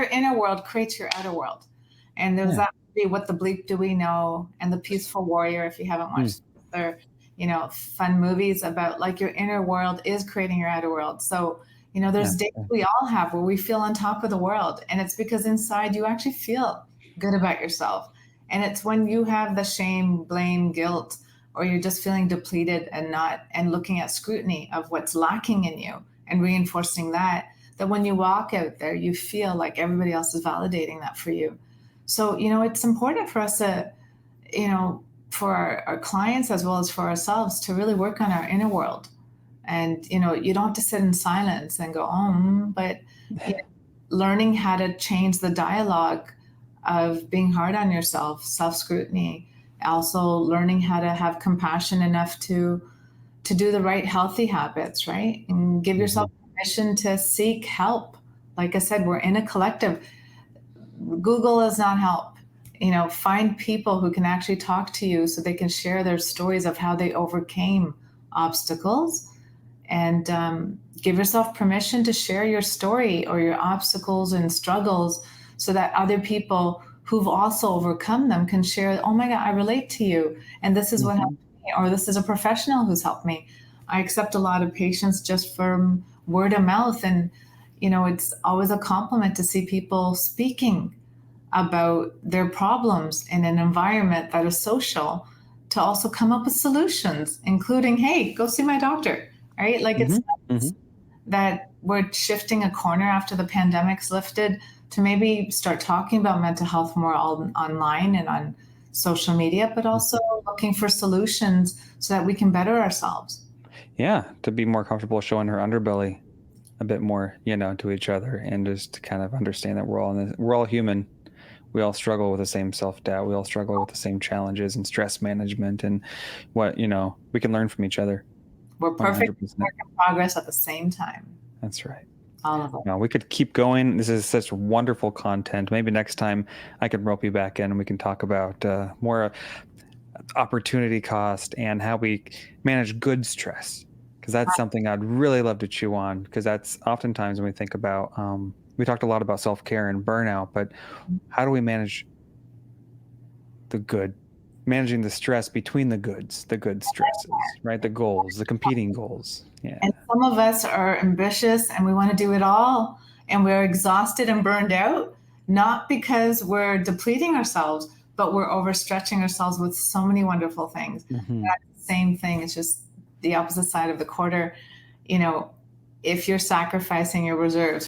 your inner world creates your outer world. And there's Yeah. that movie, What the Bleep Do We Know, and The Peaceful Warrior, if you haven't Mm. watched their, fun movies about like your inner world is creating your outer world. So, Yeah. there's days we all have where we feel on top of the world. And it's because inside you actually feel good about yourself. And it's when you have the shame, blame, guilt, or you're just feeling depleted and looking at scrutiny of what's lacking in you and reinforcing that when you walk out there, you feel like everybody else is validating that for you. So, it's important for us to, for our clients as well as for ourselves to really work on our inner world. And, you don't have to sit in silence and go, but you know, learning how to change the dialogue of being hard on yourself, self scrutiny, also learning how to have compassion enough to do the right healthy habits, right? And give Mhm. yourself permission to seek help. Like I said, we're in a collective. Google does not help. Find people who can actually talk to you so they can share their stories of how they overcame obstacles, and give yourself permission to share your story or your obstacles and struggles so that other people who've also overcome them can share, oh my God, I relate to you. And this is what Mhm. helped me, or this is a professional who's helped me. I accept a lot of patients just from word of mouth. And, it's always a compliment to see people speaking about their problems in an environment that is social to also come up with solutions, including, hey, go see my doctor, right? Like it's Mhm. Mhm. that we're shifting a corner after the pandemic's lifted to maybe start talking about mental health more online and on social media, but also Mhm. looking for solutions so that we can better ourselves. Yeah, to be more comfortable showing her underbelly a bit more, to each other, and just to kind of understand that we're all human. We all struggle with the same self-doubt. We all struggle with the same challenges and stress management, and we can learn from each other We're perfect 100%. work in progress at the same time, That's right. all of us. No, we could keep going. This is such wonderful content. Maybe next time I can rope you back in and we can talk about more opportunity cost and how we manage good stress, because that's something I'd really love to chew on, because that's oftentimes when we think about we talked a lot about self-care and burnout, but how do we manage the good, managing the stress between the good stresses, right? The goals, the competing goals. And Yeah. some of us are ambitious and we want to do it all, and we're exhausted and burned out, not because we're depleting ourselves, but we're overstretching ourselves with so many wonderful things. Hmm. That's the same thing. It's just the opposite side of the quarter. You know, if you're sacrificing your reserves